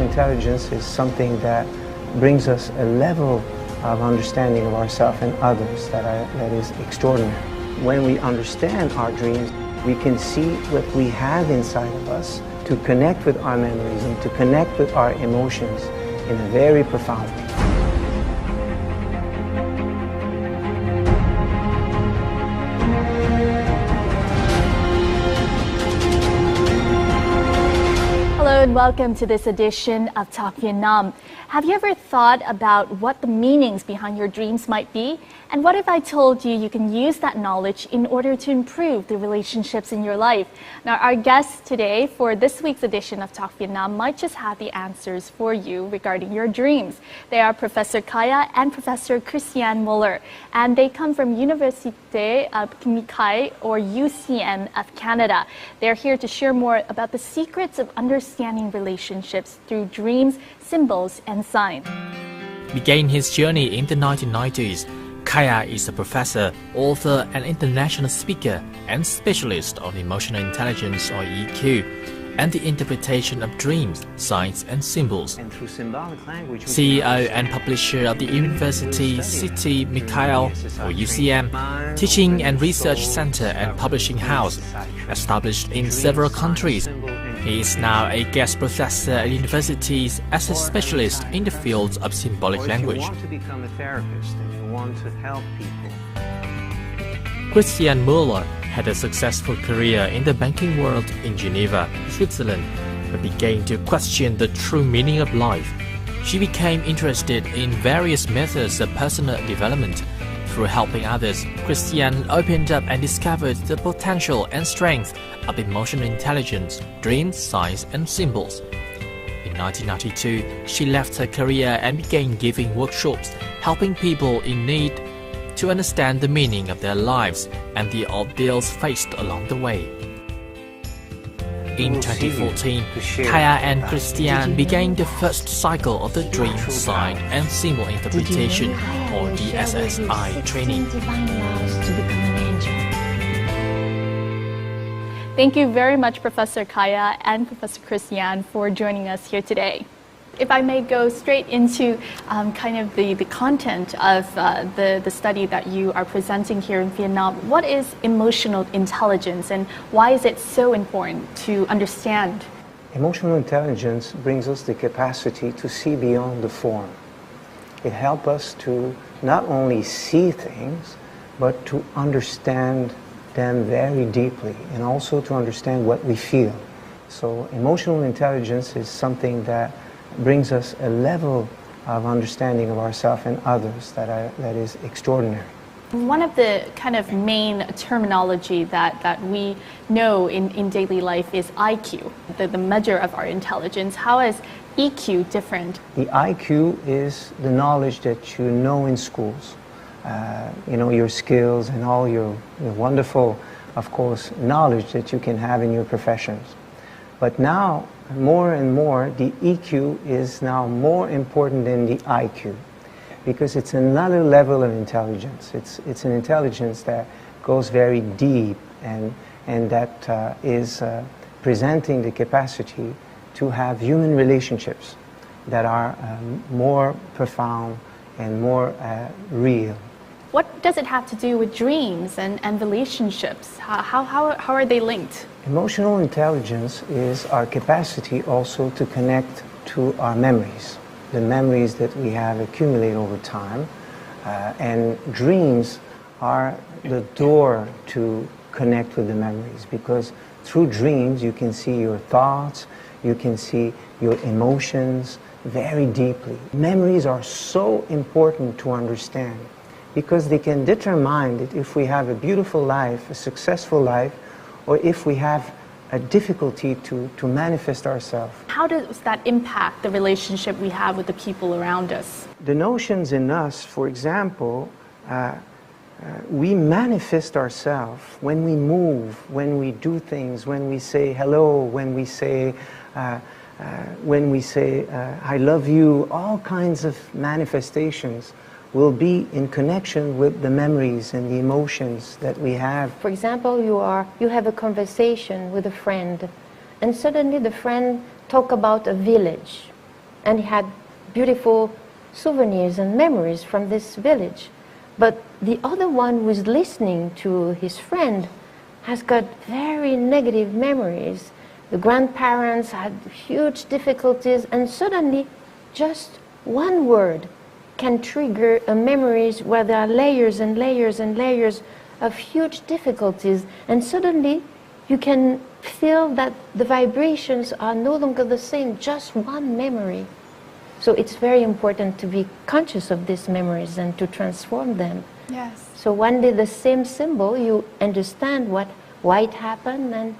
intelligence is something that brings us a level of understanding of ourselves and others that is extraordinary. When we understand our dreams, we can see what we have inside of us to connect with our memories and to connect with our emotions in a very profound way. Hello and welcome to this edition of Talk Vietnam. Have you ever thought about what the meanings behind your dreams might be? And what if I told you you can use that knowledge in order to improve the relationships in your life? Now, our guests today for this week's edition of Talk Vietnam might just have the answers for you regarding your dreams. They are Professor Kaya and Professor Christiane Muller, and they come from Université of Khai, or UCM of Canada. They're here to share more about the secrets of understanding relationships through dreams, symbols, and signs. Began his journey in the 1990s. Kaya is a professor, author, and international speaker and specialist on emotional intelligence, or EQ, and the interpretation of dreams, signs, and symbols. And through symbolic language, CEO and publisher of the University City Mikhail, or UCM, Teaching and Research Center and Publishing House, established in several countries. He is now a guest professor at universities as a specialist in the field of symbolic language. If you want to become a therapist and you want to help people. Christiane Muller had a successful career in the banking world in Geneva, Switzerland, but began to question the true meaning of life. She became interested in various methods of personal development. Through helping others, Christiane opened up and discovered the potential and strength of emotional intelligence, dreams, signs, and symbols. In 1992, she left her career and began giving workshops, helping people in need to understand the meaning of their lives and the ordeals faced along the way. In 2014, Kaya and Christiane began the first cycle of the Dream, Sign, and Symbol Interpretation, or DSSI training. Thank you very much, Professor Kaya and Professor Christiane, for joining us here today. If I may go straight into kind of the content of the study that you are presenting here in Vietnam, what is emotional intelligence and why is it so important to understand? Emotional intelligence brings us the capacity to see beyond the form. It helps us to not only see things, but to understand them very deeply and also to understand what we feel. So emotional intelligence is something that brings us a level of understanding of ourselves and others that is extraordinary. One of the kind of main terminology that we know in daily life is IQ, the measure of our intelligence. How is EQ different? The IQ is the knowledge that you know in schools. You know, your skills and all your wonderful, of course, knowledge that you can have in your professions. But now, more and more, the EQ is now more important than the IQ because it's another level of intelligence. It's an intelligence that goes very deep and that is presenting the capacity to have human relationships that are more profound and more real. What does it have to do with dreams and relationships? How are they linked? Emotional intelligence is our capacity also to connect to our memories, the memories that we have accumulated over time. And dreams are the door to connect with the memories because through dreams you can see your thoughts, you can see your emotions very deeply. Memories are so important to understand because they can determine that if we have a beautiful life, a successful life, or if we have a difficulty to manifest ourselves. How does that impact the relationship we have with the people around us? The notions in us, for example, we manifest ourselves when we move, when we do things, when we say hello, when we say I love you. All kinds of manifestations will be in connection with the memories and the emotions that we have. For example, you have a conversation with a friend, and suddenly the friend talk about a village, and he had beautiful souvenirs and memories from this village. But the other one who is listening to his friend has got very negative memories. The grandparents had huge difficulties, and suddenly just one word can trigger a memories where there are layers and layers and layers of huge difficulties, and suddenly you can feel that the vibrations are no longer the same, just one memory. So it's very important to be conscious of these memories and to transform them. Yes. So one day the same symbol, you understand why it happened, and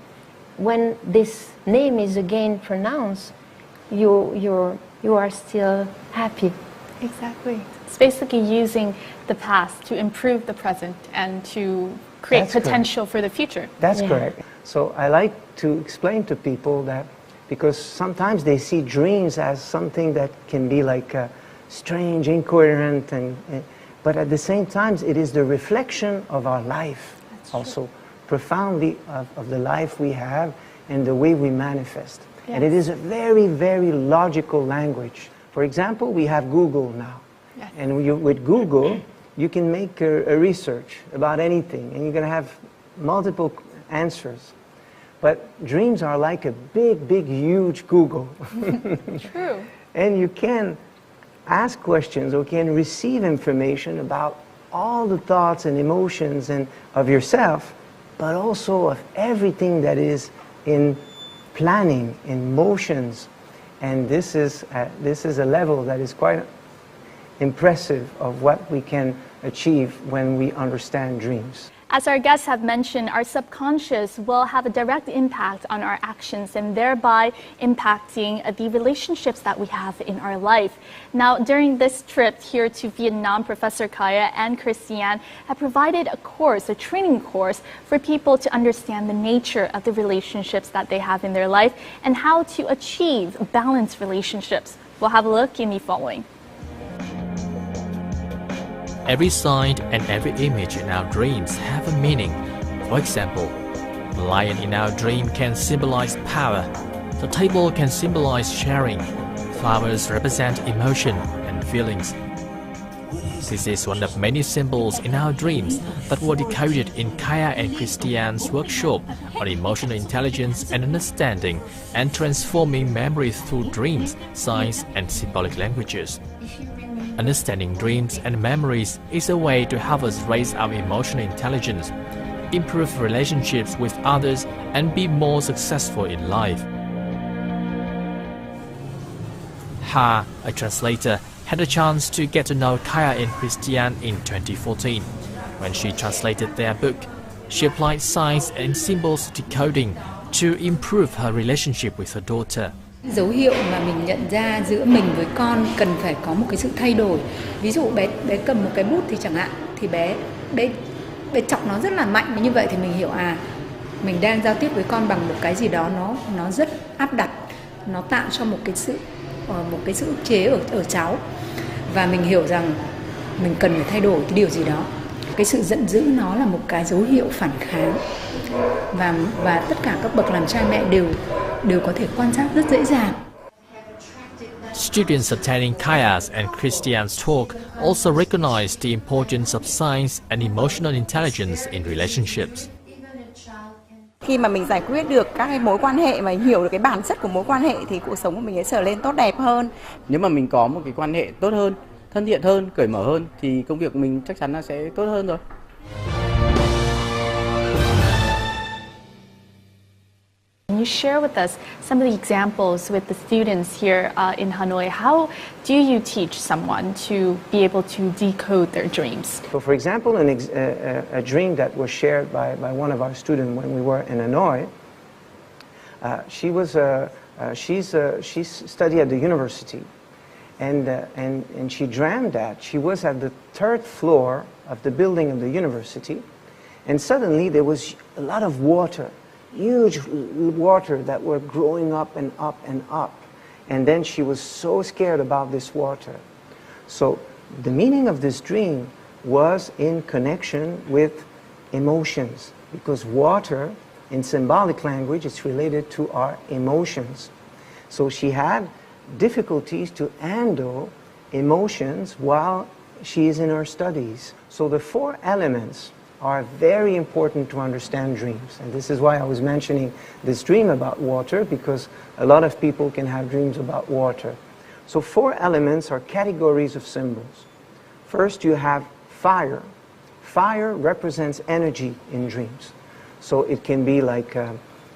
when this name is again pronounced, you are still happy. Exactly. It's basically using the past to improve the present and to create That's potential for the future. That's Yeah. correct. So I like to explain to people that, because sometimes they see dreams as something that can be like strange, incoherent, but at the same time it is the reflection of our life. That's also profoundly of the life we have and the way we manifest. And it Yes. is a very, very logical language. For example, we have Google now. Yes. And with Google, you can make a research about anything, and you're going to have multiple answers. But dreams are like a big, big, huge Google. True. And you can ask questions or can receive information about all the thoughts and emotions and of yourself, but also of everything that is in planning, in motions. And this is a level that is quite impressive of what we can achieve when we understand dreams. As our guests have mentioned, our subconscious will have a direct impact on our actions and thereby impacting the relationships that we have in our life. Now, during this trip here to Vietnam, Professor Kaya and Christiane have provided a course, a training course, for people to understand the nature of the relationships that they have in their life and how to achieve balanced relationships. We'll have a look in the following. Every sight and every image in our dreams have a meaning. For example, the lion in our dream can symbolize power. The table can symbolize sharing. Flowers represent emotion and feelings. This is one of many symbols in our dreams that were decoded in Kaya and Christiane's workshop on emotional intelligence and understanding and transforming memories through dreams, signs, and symbolic languages. Understanding dreams and memories is a way to help us raise our emotional intelligence, improve relationships with others, and be more successful in life. Ha, a translator, had a chance to get to know Kaya and Christiane in 2014. When she translated their book, she applied signs and symbols decoding to improve her relationship with her daughter. Dấu hiệu mà mình nhận ra giữa mình với con cần phải có một cái sự thay đổi. Ví dụ bé cầm một cái bút thì chẳng hạn, thì bé chọc nó rất là mạnh, như vậy thì mình hiểu mình đang giao tiếp với con bằng một cái gì đó nó rất áp đặt, nó tạo cho một cái sự ức chế ở cháu, và mình hiểu rằng mình cần phải thay đổi cái điều gì đó. Cái sự giận dữ nó là một cái dấu hiệu phản kháng, và tất cả các bậc làm cha mẹ đều có thể quan sát rất dễ dàng. Students attending Kaya's and Christiane's talk also recognized the importance of science and emotional intelligence in relationships. Khi mà mình giải quyết được các cái mối quan hệ và hiểu được cái bản chất của mối quan hệ thì cuộc sống của mình sẽ trở lên tốt đẹp hơn. Nếu mà mình có một cái quan hệ tốt hơn, thân thiện hơn, cởi mở hơn thì công việc của mình chắc chắn là sẽ tốt hơn rồi. Can you share with us some of the examples with the students here in Hanoi? How do you teach someone to be able to decode their dreams? So for example, a dream that was shared by one of our students when we were in Hanoi, she studied at the university, and she dreamed that she was at the 3rd floor of the building of the university, and suddenly there was a lot of water, huge water that were growing up and up and up. And then she was so scared about this water. So the meaning of this dream was in connection with emotions, because water in symbolic language is related to our emotions. So she had difficulties to handle emotions while she is in her studies. So the 4 elements are very important to understand dreams. And this is why I was mentioning this dream about water, because a lot of people can have dreams about water. So 4 elements are categories of symbols. First, you have fire. Fire represents energy in dreams. So it can be like,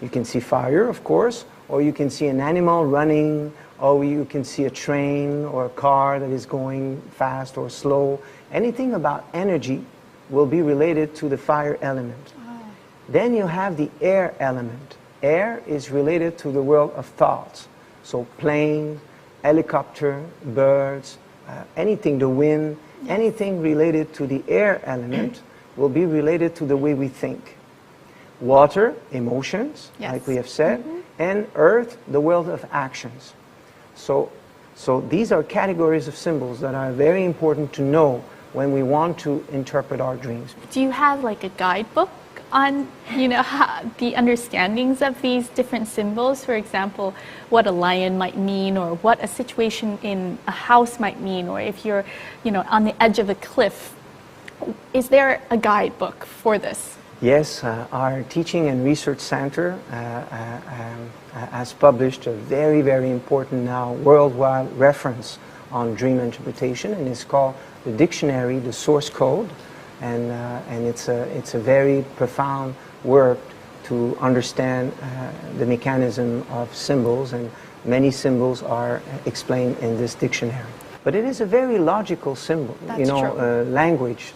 you can see fire, of course, or you can see an animal running, or you can see a train or a car that is going fast or slow. Anything about energy will be related to the fire element. Oh. Then you have the air element. Air is related to the world of thoughts. So plane, helicopter, birds, anything, the wind, anything related to the air element will be related to the way we think. Water, emotions, like we have said, and earth, the world of actions. So these are categories of symbols that are very important to know when we want to interpret our dreams. Do you have like a guidebook on, the understandings of these different symbols? For example, what a lion might mean, or what a situation in a house might mean, or if you're, on the edge of a cliff. Is there a guidebook for this? Yes, our Teaching and Research Center has published a very, very important now worldwide reference on dream interpretation, and it's called the dictionary, the source code, and it's a very profound work to understand the mechanism of symbols, and many symbols are explained in this dictionary. But it is a very logical symbol, language.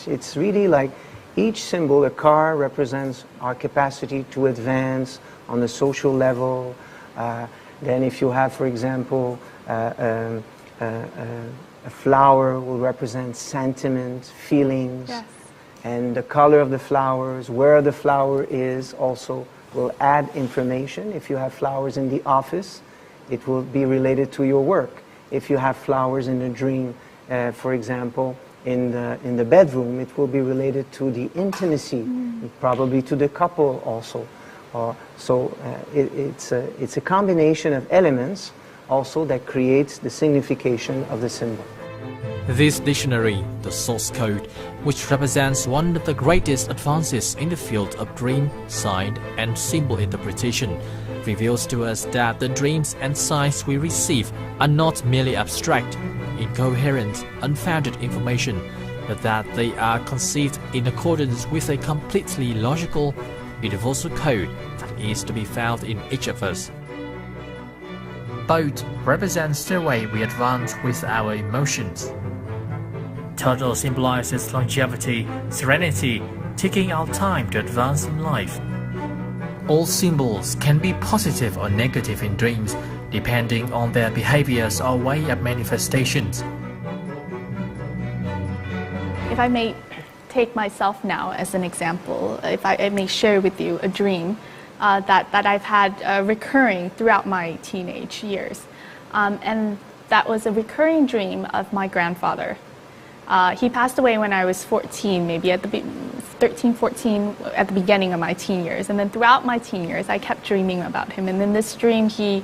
It's really like each symbol, a car represents our capacity to advance on the social level. Then if you have, for example, a flower will represent sentiment, feelings, and the color of the flowers, where the flower is also will add information. If you have flowers in the office, it will be related to your work. If you have flowers in a dream, for example, in the bedroom, it will be related to the intimacy, probably to the couple also. It's a combination of elements also that creates the signification of the symbol. This dictionary, the source code, which represents one of the greatest advances in the field of dream, sign, and symbol interpretation, reveals to us that the dreams and signs we receive are not merely abstract, incoherent, unfounded information, but that they are conceived in accordance with a completely logical, universal code that is to be found in each of us. Boat represents the way we advance with our emotions. Turtle symbolizes longevity, serenity, taking our time to advance in life. All symbols can be positive or negative in dreams, depending on their behaviors or way of manifestations. If I may take myself now as an example, if I may share with you a dream that I've had recurring throughout my teenage years. And that was a recurring dream of my grandfather. He passed away when I was 14, maybe at the 13, 14, at the beginning of my teen years. And then throughout my teen years, I kept dreaming about him. And in this dream, he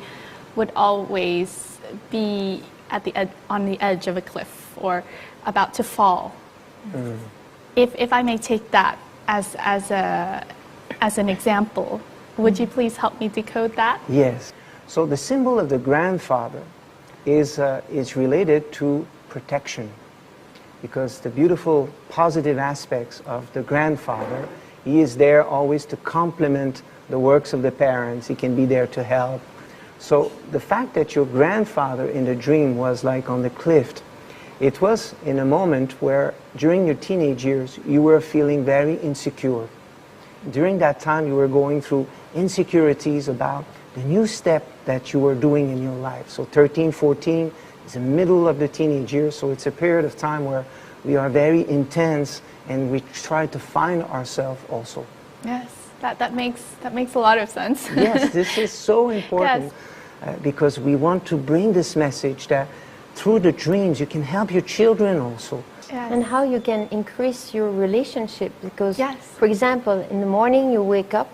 would always be at on the edge of a cliff or about to fall. If I may take that as an example, would you please help me decode that? Yes. So the symbol of the grandfather is related to protection, because the beautiful positive aspects of the grandfather, he is there always to complement the works of the parents. He can be there to help. So the fact that your grandfather in the dream was like on the cliff, it was in a moment where during your teenage years you were feeling very insecure. During that time you were going through insecurities about the new step that you were doing in your life. So 13, 14 is the middle of the teenage years, so it's a period of time where we are very intense and we try to find ourselves also. Yes, that makes a lot of sense. Yes, this is so important. Yes. Because we want to bring this message that through the dreams you can help your children also. Yes. And how you can increase your relationship, because, yes, for example, in the morning you wake up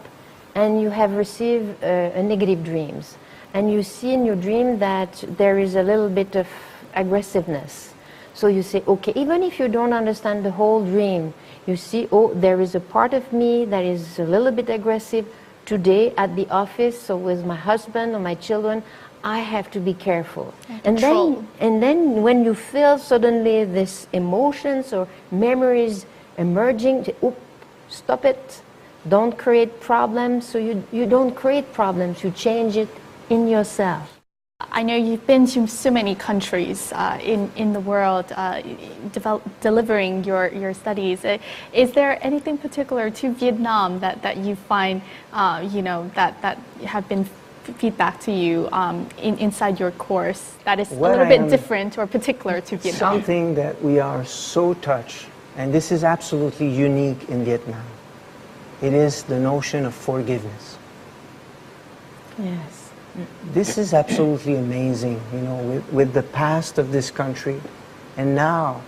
and you have received a negative dreams. and you see in your dream that there is a little bit of aggressiveness. So you say, okay, even if you don't understand the whole dream, you see, oh, there is a part of me that is a little bit aggressive today at the office, so with my husband or my children, I have to be careful. And then when you feel suddenly these emotions or memories emerging, stop it. Don't create problems. So you don't create problems, you change it in yourself. I know you've been to so many countries in the world delivering your studies. Is there anything particular to Vietnam that you find, that have been feedback to you inside your course that is a little bit different or particular to Vietnam? Something that we are so touched, and this is absolutely unique in Vietnam. It is the notion of forgiveness. Yes. This is absolutely amazing, with the past of this country, and now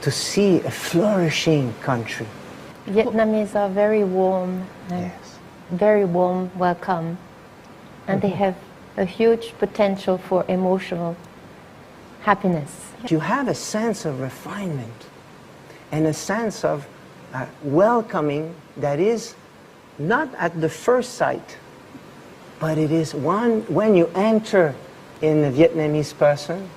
to see a flourishing country. Vietnamese are very warm, very warm welcome, and they have a huge potential for emotional happiness. You have a sense of refinement and a sense of welcoming that is not at the first sight, but it is when you enter in a Vietnamese person,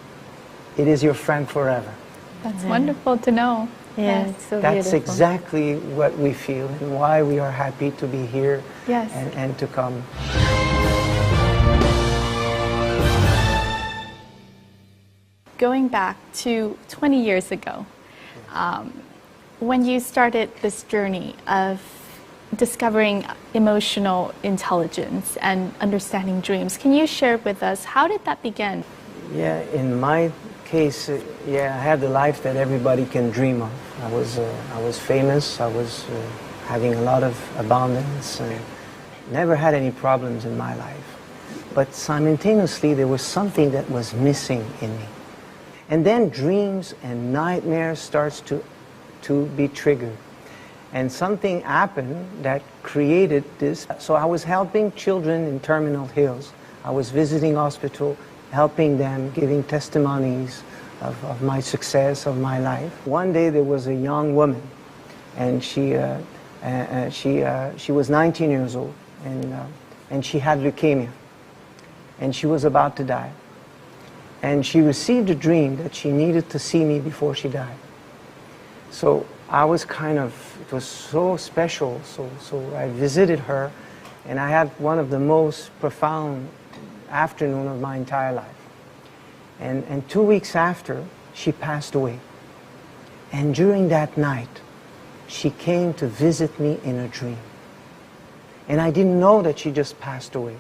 it is your friend forever. That's wonderful to know. Yes, so that's beautiful. exactly what we feel and why we are happy to be here and to come. Going back to 20 years ago, when you started this journey of discovering emotional intelligence and understanding dreams, can you share with us, how did that begin? Yeah, in my case, I had the life that everybody can dream of. I was famous, I was having a lot of abundance, never had any problems in my life. But simultaneously, there was something that was missing in me. And then dreams and nightmares starts to be triggered. And something happened that created this. So I was helping children in Terminal Hills. I was visiting hospital, helping them, giving testimonies of my success, of my life. One day there was a young woman, and she was 19 years old, and she had leukemia, and she was about to die. And she received a dream that she needed to see me before she died. So I was it was so special, so I visited her, and I had one of the most profound afternoons of my entire life. And 2 weeks after, she passed away. And during that night, she came to visit me in a dream. And I didn't know that she just passed away.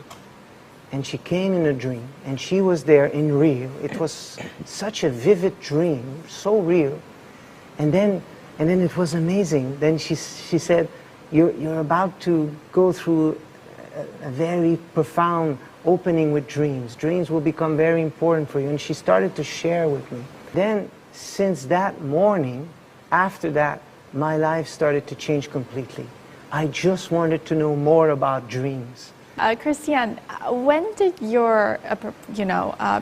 And she came in a dream, and she was there in real. It was such a vivid dream, so real. And then it was amazing. Then she said, you're about to go through a very profound opening with dreams. Dreams will become very important for you. And she started to share with me. Then, since that morning, after that, my life started to change completely. I just wanted to know more about dreams. Christiane, when did your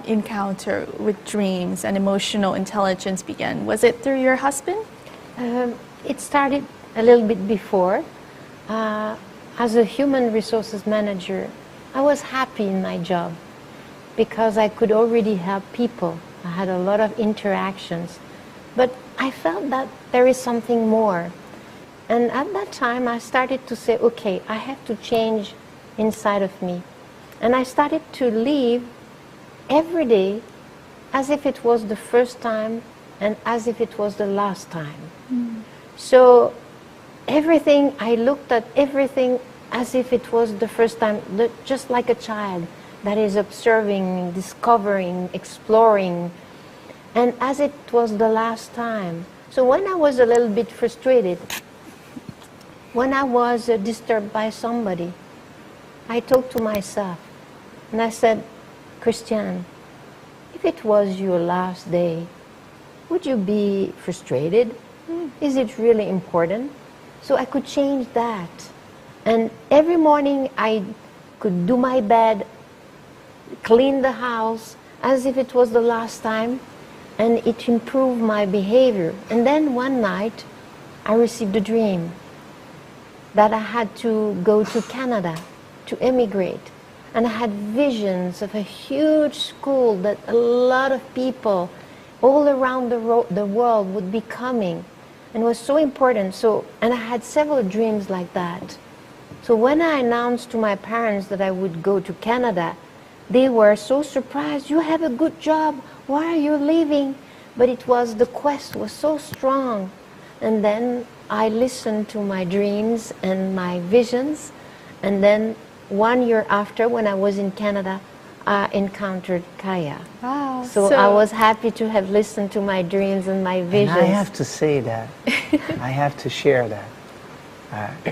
encounter with dreams and emotional intelligence begin? Was it through your husband? It started a little bit before. As a human resources manager, I was happy in my job because I could already help people. I had a lot of interactions. But I felt that there is something more. And at that time, I started to say, okay, I have to change inside of me. And I started to live every day as if it was the first time and as if it was the last time. So everything, I looked at everything as if it was the first time, just like a child that is observing, discovering, exploring, and as it was the last time. So when I was a little bit frustrated, when I was disturbed by somebody, I talked to myself, and I said, Christiane, if it was your last day, would you be frustrated? Is it really important? So I could change that. And every morning I could do my bed clean the house as if it was the last time, and it improved my behavior. And then one night I received a dream that I had to go to Canada to emigrate. And I had visions of a huge school that a lot of people all around the world would be coming, and it was so important. And I had several dreams like that. So when I announced to my parents that I would go to Canada, they were so surprised. You have a good job, why are you leaving? But the quest was so strong. And then I listened to my dreams and my visions, and then 1 year after, when I was in Canada, I encountered Kaya. Wow. So I was happy to have listened to my dreams and my visions. And I have to say that, I have to share that.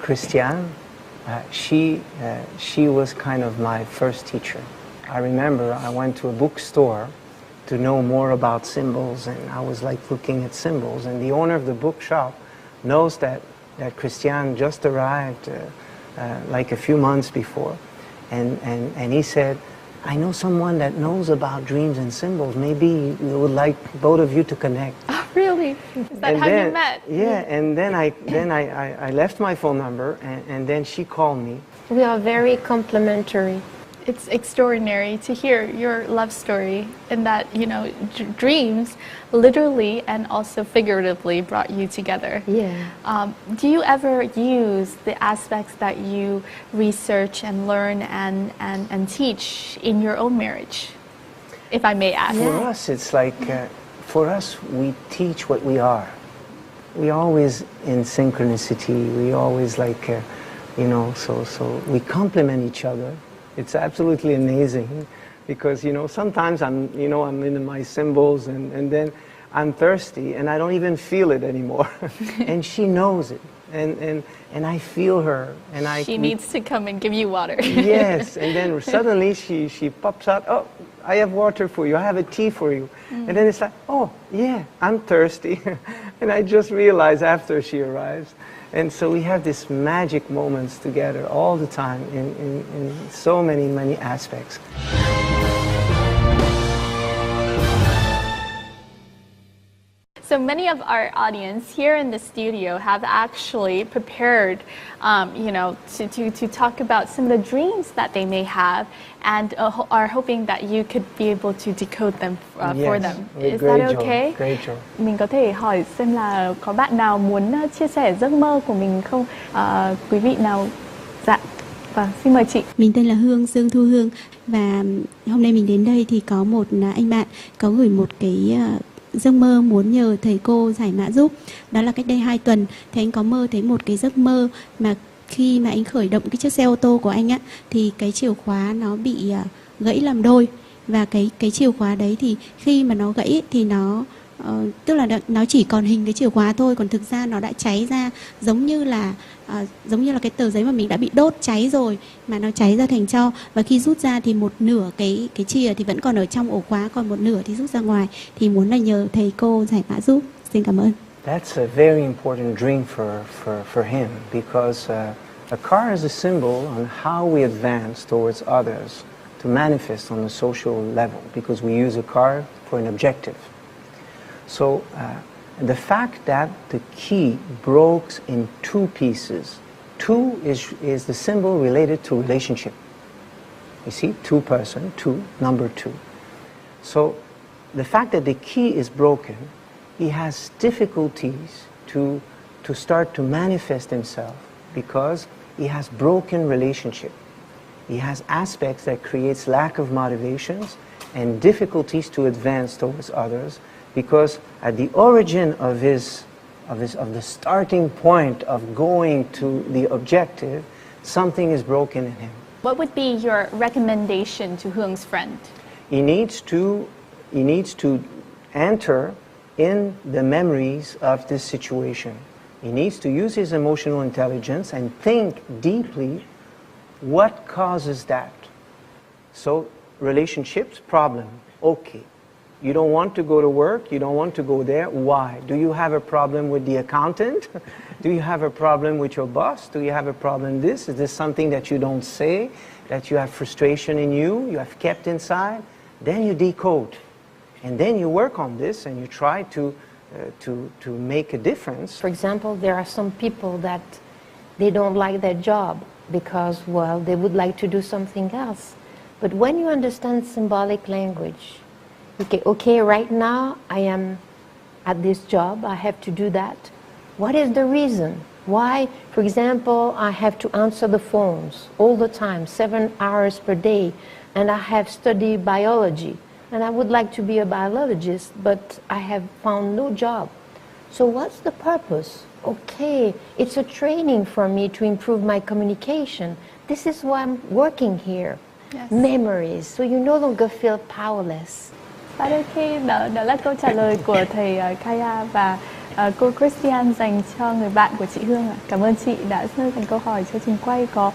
Christiane, she was kind of my first teacher. I remember I went to a bookstore to know more about symbols, and I was like looking at symbols, and the owner of the bookshop knows that Christiane just arrived like a few months before, and he said, I know someone that knows about dreams and symbols. Maybe we would like both of you to connect. Oh, really? Is that how you met? Yeah, and then I left my phone number, and then she called me. We are very complementary. It's extraordinary to hear your love story, and that, you know, dreams literally and also figuratively brought you together. Yeah. Do you ever use the aspects that you research and learn and teach in your own marriage, if I may ask? For us, it's like, for us, we teach what we are. We always in synchronicity. We always like, you know, so we complement each other. It's absolutely amazing, because, you know, sometimes I'm in my symbols, and then I'm thirsty and I don't even feel it anymore. And she knows it, and I feel her, and she needs to come and give you water. Yes, and then suddenly she pops out, oh, I have water for you, I have a tea for you. And then it's like, oh yeah, I'm thirsty. And I just realized after she arrives. And so we have these magic moments together all the time in so many aspects. So many of our audience here in the studio have actually prepared, you know, to talk about some of the dreams that they may have, and are hoping that you could be able to decode them for them. Is that okay? Great job. Mình có thể hỏi xem là có bạn nào muốn chia sẻ giấc mơ của mình không? Quý vị nào? Dạ. Vâng, xin mời chị. Mình tên là Hương, Dương Thu Hương, và hôm nay mình đến đây thì có một anh bạn có gửi một cái giấc mơ muốn nhờ thầy cô giải mã giúp. Đó là cách đây 2 tuần thì anh có mơ thấy một cái giấc mơ mà khi mà anh khởi động cái chiếc xe ô tô của anh á, thì cái chìa khóa nó bị gãy làm đôi. Và cái chìa khóa đấy thì khi mà nó gãy thì nó tức là nó chỉ còn hình cái chìa khóa thôi, còn thực ra nó đã cháy ra, giống như là cái tờ giấy mà mình đã bị đốt cháy rồi, mà nó cháy ra thành tro. Và khi rút ra thì một nửa cái chìa thì vẫn còn ở trong ổ khóa, còn một nửa thì rút ra ngoài. Thì muốn là nhờ thầy cô giải mã giúp. Xin cảm ơn. That's a very important dream for him, because a car is a symbol on how we advance towards others, to manifest on a social level, because we use a car for an objective. So the fact that the key broke in 2 pieces, 2 is the symbol related to relationship. You see, 2 person, 2, number 2. So the fact that the key is broken, he has difficulties to start to manifest himself, because he has broken relationship. He has aspects that creates lack of motivations and difficulties to advance towards others, because at the origin of the starting point of going to the objective, something is broken in him. What would be your recommendation to Hương friend? He needs to enter in the memories of this situation. He needs to use his emotional intelligence and think deeply what causes that. So relationships problem, okay. You don't want to go to work, you don't want to go there. Why? Do you have a problem with the accountant? Do you have a problem with your boss? Do you have a problem this? Is this something that you don't say, that you have frustration in you have kept inside? Then you decode. And then you work on this and you try to make a difference. For example, there are some people that they don't like their job because, well, they would like to do something else. But when you understand symbolic language, okay, right now I am at this job, I have to do that. What is the reason? Why, for example, I have to answer the phones all the time, 7 hours per day, and I have studied biology, and I would like to be a biologist, but I have found no job. So what's the purpose? Okay, it's a training for me to improve my communication. This is why I'm working here. Yes. Memories, so you no longer feel powerless. Và đôi khi đó là câu trả lời của thầy Kaya và cô Christiane dành cho người bạn của chị Hương ạ. Cảm ơn chị đã dành câu hỏi cho trường quay. Có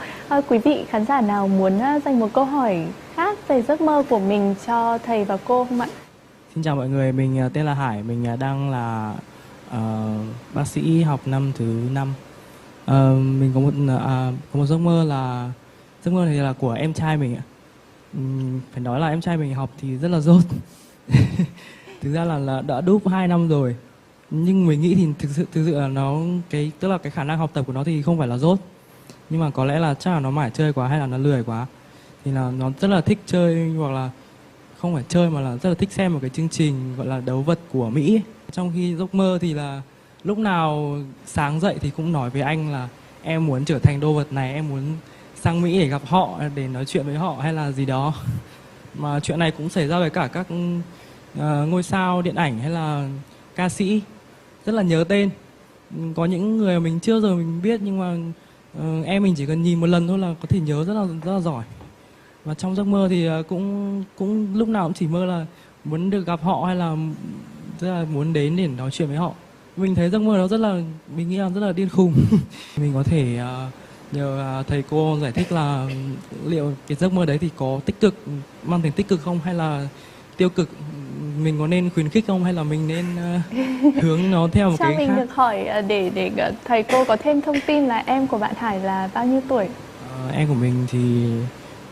quý vị khán giả nào muốn dành một câu hỏi khác về giấc mơ của mình cho thầy và cô không ạ? Xin chào mọi người, mình tên là Hải, mình đang là bác sĩ học năm thứ 5. Mình có một giấc mơ này là của em trai mình ạ. Phải nói là em trai mình học thì rất là dốt. Thực ra là đã đúp 2 năm rồi. Nhưng mình nghĩ thì thực sự là tức là cái khả năng học tập của nó thì không phải là dốt. Nhưng mà có lẽ là chắc là nó mải chơi quá hay là nó lười quá. Thì là nó rất là thích chơi, hoặc là không phải chơi mà là rất là thích xem một cái chương trình gọi là đấu vật của Mỹ. Trong khi giấc mơ thì là lúc nào sáng dậy thì cũng nói với anh là em muốn trở thành đô vật này, em muốn sang Mỹ để gặp họ, để nói chuyện với họ hay là gì đó. Mà chuyện này cũng xảy ra với cả các ngôi sao điện ảnh hay là ca sĩ. Rất là nhớ tên. Có những người mình chưa giờ mình biết, nhưng mà em mình chỉ cần nhìn một lần thôi là có thể nhớ rất là giỏi. Và trong giấc mơ thì cũng lúc nào cũng chỉ mơ là muốn được gặp họ hay là rất là muốn đến để nói chuyện với họ. Mình thấy giấc mơ đó mình nghĩ là rất là điên khùng. Mình có thể nhờ thầy cô giải thích là liệu cái giấc mơ đấy thì có mang tính tích cực không hay là tiêu cực, mình có nên khuyến khích không hay là mình nên hướng nó theo một cái khác. Cho mình được hỏi để thầy cô có thêm thông tin là em của bạn Hải là bao nhiêu tuổi? Em của mình thì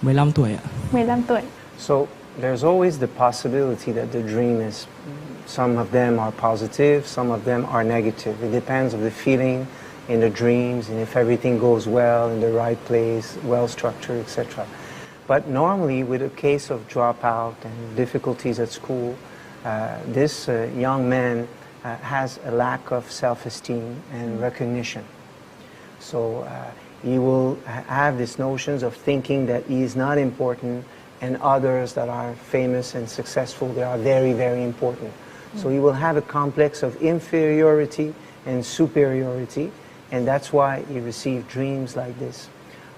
15 tuổi ạ. 15 tuổi. So there's always the possibility that the dream is, some of them are positive, some of them are negative. It depends on the feeling in the dreams and if everything goes well in the right place, well structured, etc. But normally with a case of dropout and difficulties at school, this young man has a lack of self-esteem and recognition. So he will have these notions of thinking that he is not important and others that are famous and successful, they are very, very important. So he will have a complex of inferiority and superiority, and that's why he received dreams like this.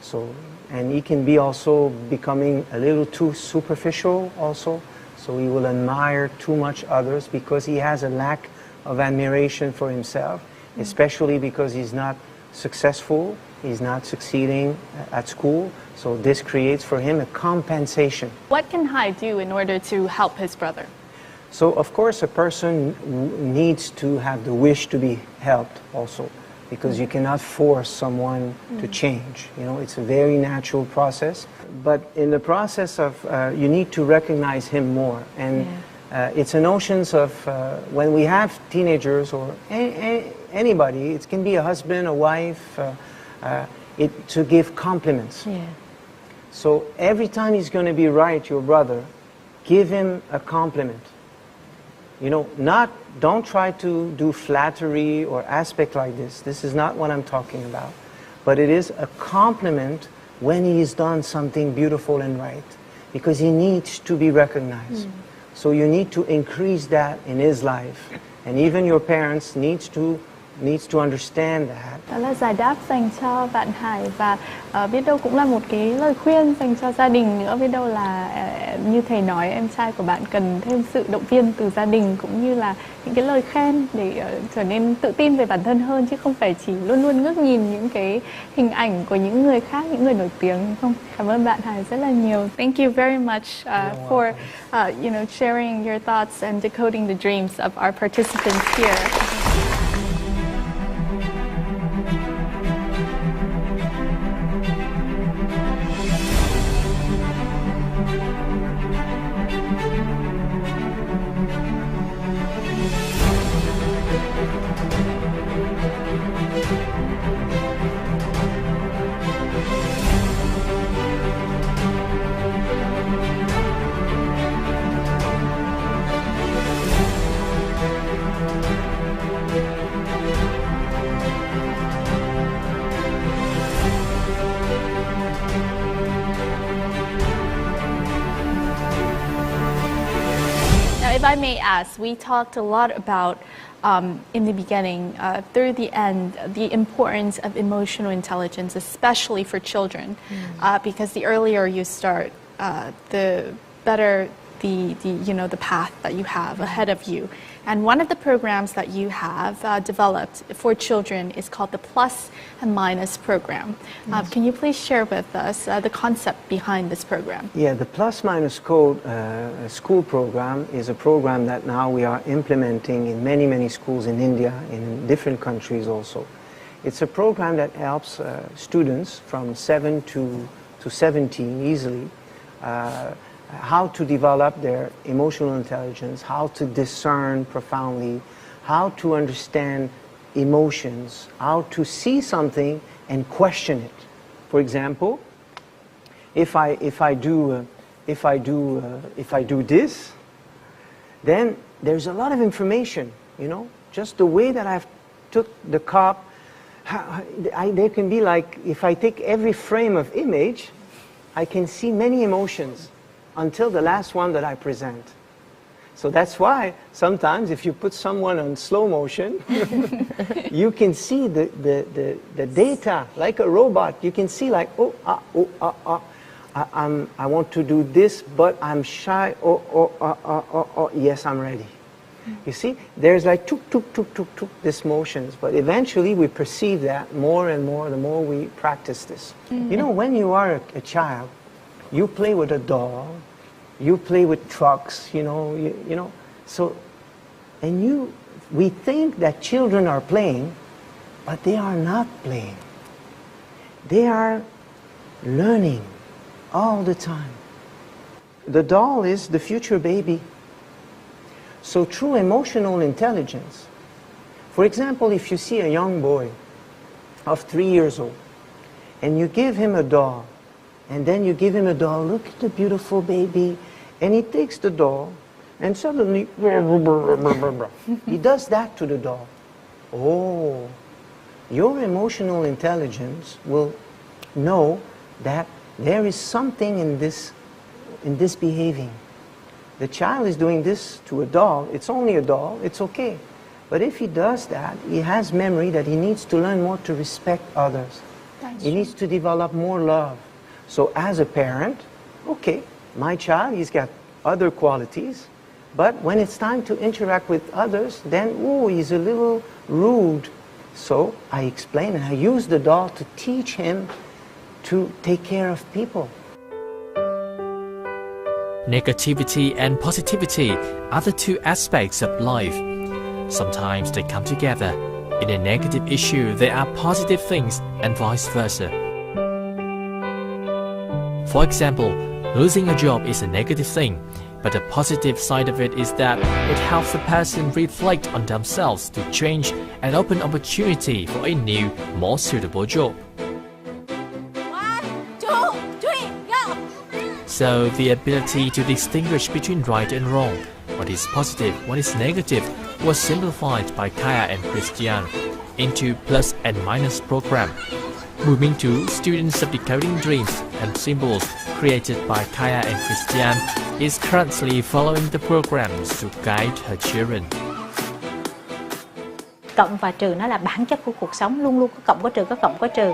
So, and he can be also becoming a little too superficial also, so he will admire too much others because he has a lack of admiration for himself, especially because he's not successful, he's not succeeding at school, so this creates for him a compensation. What can Hai do in order to help his brother? So of course a person needs to have the wish to be helped also, because you cannot force someone to change. You know, it's a very natural process. But in the process of, you need to recognize him more. And it's a notions of, when we have teenagers or anybody, it can be a husband, a wife, to give compliments. Yeah. So every time he's going to be right, your brother, give him a compliment. You know, don't try to do flattery or aspect like this. This is not what I'm talking about. But it is a compliment when he's done something beautiful and right, because he needs to be recognized. So you need to increase that in his life. And even your parents need to needs to understand that. Đó là giải đáp dành cho bạn Hải và biết đâu cũng là một cái lời khuyên dành cho gia đình nữa. Biết đâu là như thầy nói, em trai của bạn cần thêm sự động viên từ gia đình cũng như là những cái lời khen để trở nên tự tin về bản thân hơn, chứ không phải chỉ luôn luôn ngước nhìn những cái hình ảnh của những người khác, những người nổi tiếng. Không, cảm ơn bạn Hải rất là nhiều. Thank you very much for sharing your thoughts and decoding the dreams of our participants here. If I may ask, we talked a lot about, in the beginning, through the end, the importance of emotional intelligence, especially for children, because the earlier you start, the better the path that you have ahead of you. And one of the programs that you have developed for children is called the Plus and Minus program. Can you please share with us the concept behind this program? Yeah, the Plus Minus Code school program is a program that now we are implementing in many, many schools in India, in different countries also. It's a program that helps students from 7 to 17 easily how to develop their emotional intelligence, how to discern profoundly, how to understand emotions, how to see something and question it. For example, if I do this, then there's a lot of information, just the way that I've took the cup. There can be like, if I take every frame of image, I can see many emotions until the last one that I present. So that's why sometimes if you put someone on slow motion, you can see the data like a robot. You can see like, I want to do this, but I'm shy. Yes, I'm ready. You see, there's like tuk, tuk, tuk, tuk, tuk, these motions, but eventually we perceive that more and more the more we practice this. When you are a child, you play with a doll, you play with trucks, so, and we think that children are playing, but they are not playing. They are learning all the time. The doll is the future baby. So through emotional intelligence, for example, if you see a young boy of 3 years old, and you give him a doll, and then you give him a doll, look at the beautiful baby, and he takes the doll, and suddenly, he does that to the doll. Oh, your emotional intelligence will know that there is something in this behaving. The child is doing this to a doll, it's only a doll, it's okay. But if he does that, he has memory that he needs to learn more to respect others. He needs to develop more love. So as a parent, okay, my child, he's got other qualities, but when it's time to interact with others, then, he's a little rude. So I explain and I use the doll to teach him to take care of people. Negativity and positivity are the two aspects of life. Sometimes they come together. In a negative issue, there are positive things and vice versa. For example, losing a job is a negative thing, but the positive side of it is that it helps the person reflect on themselves to change and open opportunity for a new, more suitable job. 1, 2, 3, go! So the ability to distinguish between right and wrong, what is positive, what is negative, was simplified by Kaya and Christiane into Plus and Minus program. Moving to Students of Decoding Dreams and Symbols, created by Kaya and Christiane, is currently following the programs to guide her children. cộng và trừ nó là bản chất của cuộc sống, luôn luôn có cộng có trừ, có cộng có trừ.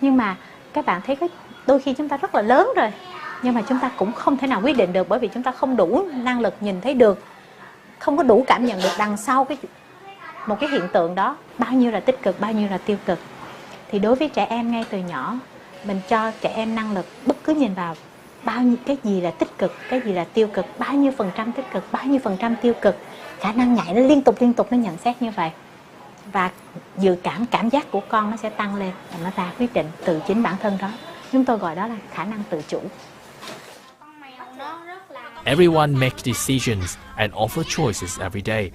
Nhưng mà các bạn thấy đôi khi chúng ta rất là lớn rồi, nhưng mà chúng ta cũng không thể nào quyết định được, bởi vì chúng ta không đủ năng lực nhìn thấy được, không có đủ cảm nhận được đằng sau một cái hiện tượng đó bao nhiêu là tích cực, bao nhiêu là tiêu cực. Thì đối với trẻ em ngay từ nhỏ, mình cho trẻ em năng lực bất cứ nhìn vào bao nhiêu cái gì là tích cực, cái gì là tiêu cực, bao nhiêu phần trăm tích cực, bao nhiêu phần trăm tiêu cực, khả năng nhảy nó liên tục nó nhận xét như vậy, và dự cảm giác của con nó sẽ tăng lên và nó ra quyết định từ chính bản thân đó. Chúng tôi gọi đó là khả năng tự chủ. Everyone makes decisions and offer choices every day.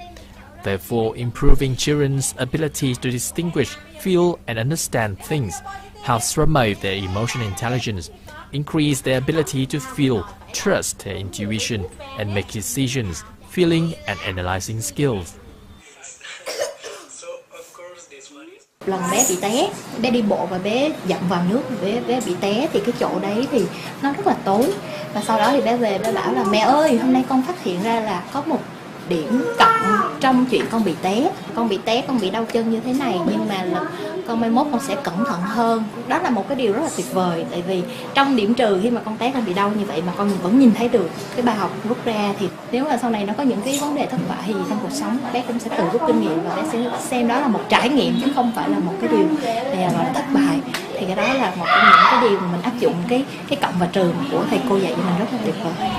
Therefore, improving children's ability to distinguish, feel and understand things helps promote their emotional intelligence, increase their ability to feel, trust their intuition, and make decisions, feeling and analyzing skills. Lần bé bị té, bé đi bộ và bé dậm vào nước, bé bị té thì cái chỗ đấy thì nó rất là tối. Và sau đó thì bé về, bé bảo là mẹ ơi, hôm nay con phát hiện ra là có một điểm cộng trong chuyện con bị té, con bị đau chân như thế này, nhưng mà là con mai mốt con sẽ cẩn thận hơn. Đó là một cái điều rất là tuyệt vời, tại vì trong điểm trừ khi mà con té, con bị đau như vậy mà con vẫn nhìn thấy được cái bài học rút ra, thì nếu mà sau này nó có những cái vấn đề thất bại gì trong cuộc sống, bé cũng sẽ tự rút kinh nghiệm và bé sẽ xem đó là một trải nghiệm chứ không phải là một cái điều gọi là thất bại. Thì cái đó là một trong những cái điều mà mình áp dụng cái cộng và trừ của thầy cô dạy cho mình rất là tuyệt vời.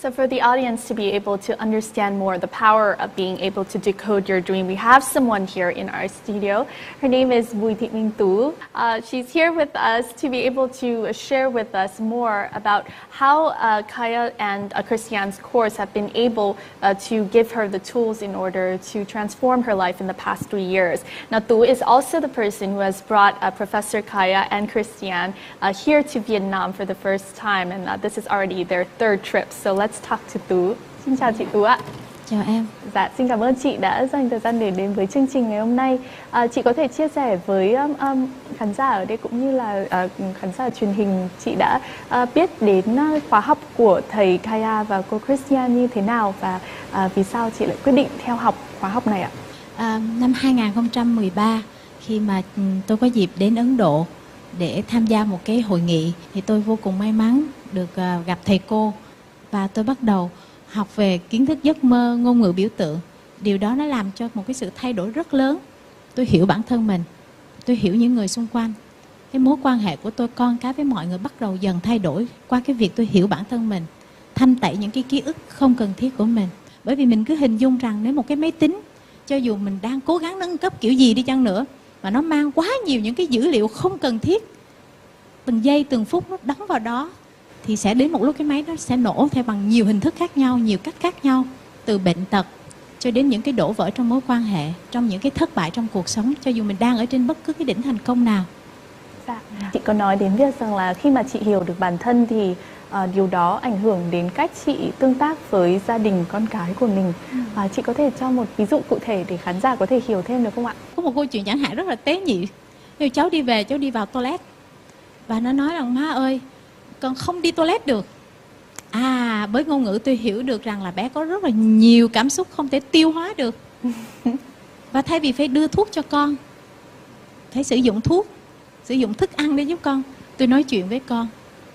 So for the audience to be able to understand more the power of being able to decode your dream, we have someone here in our studio. Her name is Bùi Thị Minh Tú. She's here with us to be able to share with us more about how Kaya and Christiane's course have been able to give her the tools in order to transform her life in the past 3 years. Now, Tú is also the person who has brought Professor Kaya and Christiane here to Vietnam for the first time, and this is already their third trip. So let's talk to Tú. Xin chào chị Tú ạ. Chào em. Dạ, xin cảm ơn chị đã dành thời gian để đến với chương trình ngày hôm nay. Chị có thể chia sẻ với khán giả ở đây cũng như là khán giả truyền hình, chị đã biết đến khóa học của thầy Kaya và cô Christiane như thế nào, và vì sao chị lại quyết định theo học khóa học này ạ? Năm 2013, khi mà tôi có dịp đến Ấn Độ để tham gia một cái hội nghị, thì tôi vô cùng may mắn được gặp thầy cô, và tôi bắt đầu học về kiến thức giấc mơ, ngôn ngữ biểu tượng. Điều đó nó làm cho một cái sự thay đổi rất lớn. Tôi hiểu bản thân mình, tôi hiểu những người xung quanh. Cái mối quan hệ của tôi con cái với mọi người bắt đầu dần thay đổi qua cái việc tôi hiểu bản thân mình, thanh tẩy những cái ký ức không cần thiết của mình. Bởi vì mình cứ hình dung rằng nếu một cái máy tính, cho dù mình đang cố gắng nâng cấp kiểu gì đi chăng nữa, mà nó mang quá nhiều những cái dữ liệu không cần thiết, từng giây từng phút nó đóng vào đó, thì sẽ đến một lúc cái máy nó sẽ nổ theo bằng nhiều hình thức khác nhau, nhiều cách khác nhau, từ bệnh tật cho đến những cái đổ vỡ trong mối quan hệ, trong những cái thất bại trong cuộc sống, cho dù mình đang ở trên bất cứ cái đỉnh thành công nào. Dạ. Chị có nói đến việc rằng là khi mà chị hiểu được bản thân thì điều đó ảnh hưởng đến cách chị tương tác với gia đình, con cái của mình. Chị có thể cho một ví dụ cụ thể để khán giả có thể hiểu thêm được không ạ? Có một câu chuyện chẳng hạn rất là tế nhị. Nếu cháu đi về, cháu đi vào toilet và nó nói rằng má ơi, con không đi toilet được. Với ngôn ngữ tôi hiểu được rằng là bé có rất là nhiều cảm xúc không thể tiêu hóa được. Và thay vì phải đưa thuốc cho con, phải sử dụng thuốc, sử dụng thức ăn để giúp con, tôi nói chuyện với con.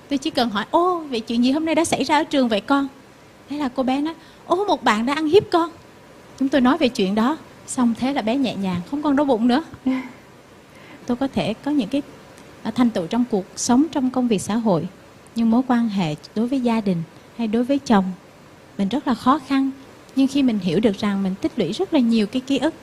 Tôi chỉ cần hỏi, vậy chuyện gì hôm nay đã xảy ra ở trường vậy con? Thế là cô bé nói, một bạn đã ăn hiếp con. Chúng tôi nói về chuyện đó, xong thế là bé nhẹ nhàng, không còn đau bụng nữa. Tôi có thể có những cái thành tựu trong cuộc sống, trong công việc xã hội, nhưng mối quan hệ đối với gia đình hay đối với chồng mình rất là khó khăn. Nhưng khi mình hiểu được rằng mình tích lũy rất là nhiều cái ký ức,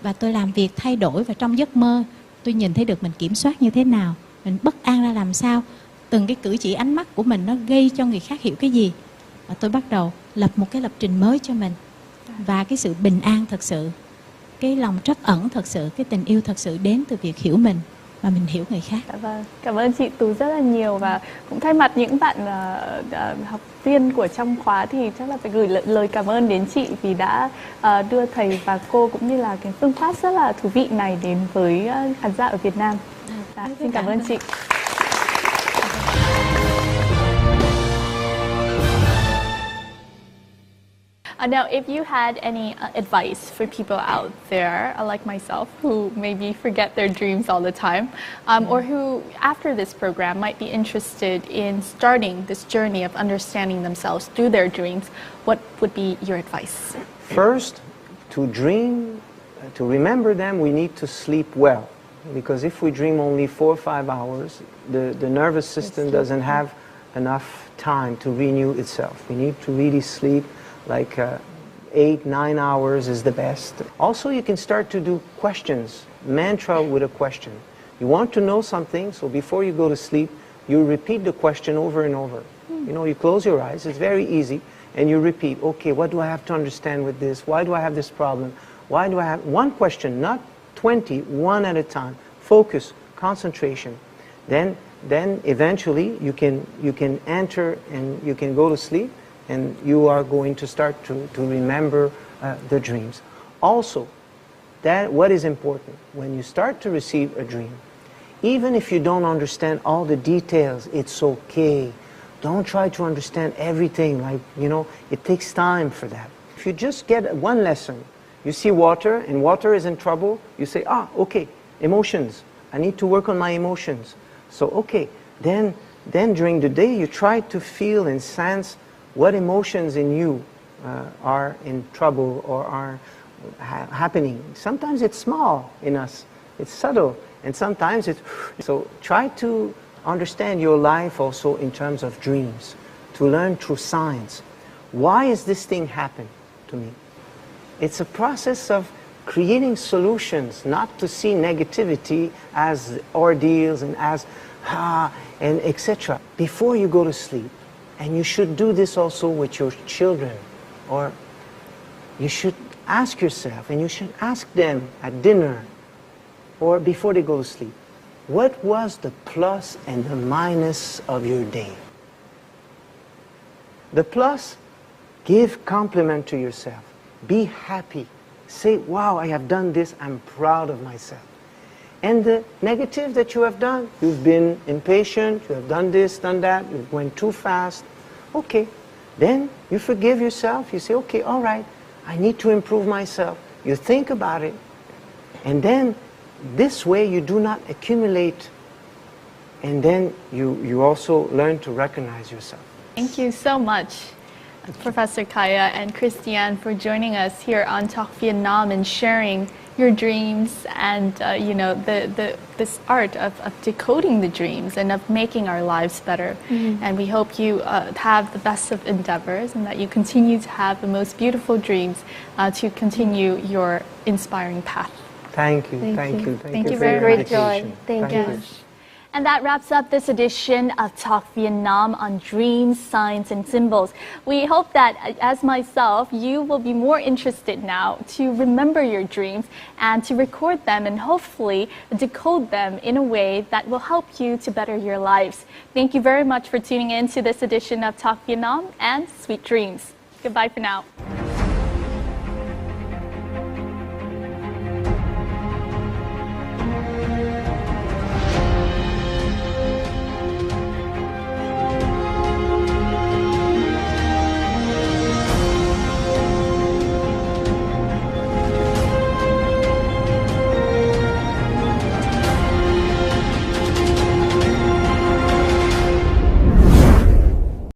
và tôi làm việc thay đổi, và trong giấc mơ tôi nhìn thấy được mình kiểm soát như thế nào, mình bất an ra làm sao, từng cái cử chỉ ánh mắt của mình nó gây cho người khác hiểu cái gì, và tôi bắt đầu lập một cái lập trình mới cho mình. Và cái sự bình an thật sự, cái lòng trắc ẩn thật sự, cái tình yêu thật sự đến từ việc hiểu mình và mình hiểu người khác. Vâng, cảm ơn chị Tú rất là nhiều, và cũng thay mặt những bạn học viên của trong khóa thì chắc là phải gửi lời cảm ơn đến chị vì đã đưa thầy và cô cũng như là cái phương pháp rất là thú vị này đến với khán giả ở Việt Nam. Xin cảm ơn chị. Now, if you had any advice for people out there, like myself, who maybe forget their dreams all the time, or who, after this program, might be interested in starting this journey of understanding themselves through their dreams, what would be your advice? First, to dream, to remember them, we need to sleep well. Because if we dream only 4 or 5 hours, the nervous system doesn't have enough time to renew itself. We need to really sleep like 8, 9 hours is the best. Also, you can start to do questions, mantra with a question. You want to know something, so before you go to sleep, you repeat the question over and over. You know, you close your eyes, it's very easy, and you repeat, okay, what do I have to understand with this? Why do I have this problem? Why do I have one question, not 20, one at a time. Focus, concentration. Then eventually you can enter and you can go to sleep, and you are going to start to remember the dreams. Also, what is important, when you start to receive a dream, even if you don't understand all the details, it's okay. Don't try to understand everything, like, you know, it takes time for that. If you just get one lesson, you see water, and water is in trouble, you say, okay, emotions. I need to work on my emotions. So, okay, then during the day, you try to feel and sense what emotions in you are in trouble or are happening. Sometimes it's small in us, it's subtle, and sometimes it's... So try to understand your life also in terms of dreams, to learn through science. Why is this thing happen to me? It's a process of creating solutions, not to see negativity as ordeals and as and etc. before you go to sleep. And you should do this also with your children, or you should ask yourself, and you should ask them at dinner or before they go to sleep, what was the plus and the minus of your day? The plus, give compliment to yourself. Be happy. Say, wow, I have done this, I'm proud of myself. And the negative that you have done, you've been impatient, you have done this, done that, you went too fast. Okay, then you forgive yourself, you say, okay, all right, I need to improve myself. You think about it, and then this way you do not accumulate, and then you also learn to recognize yourself. Thank you so much, Professor Kaya and Christiane, for joining us here on Talk Vietnam and sharing your dreams and you know, this art of decoding the dreams and of making our lives better. And we hope you have the best of endeavors, and that you continue to have the most beautiful dreams to continue your inspiring path. Thank you. Thank you very Great much. joy. Thank you. And that wraps up this edition of Talk Vietnam on dreams, science, and symbols. We hope that, as myself, you will be more interested now to remember your dreams and to record them and hopefully decode them in a way that will help you to better your lives. Thank you very much for tuning in to this edition of Talk Vietnam, and sweet dreams. Goodbye for now.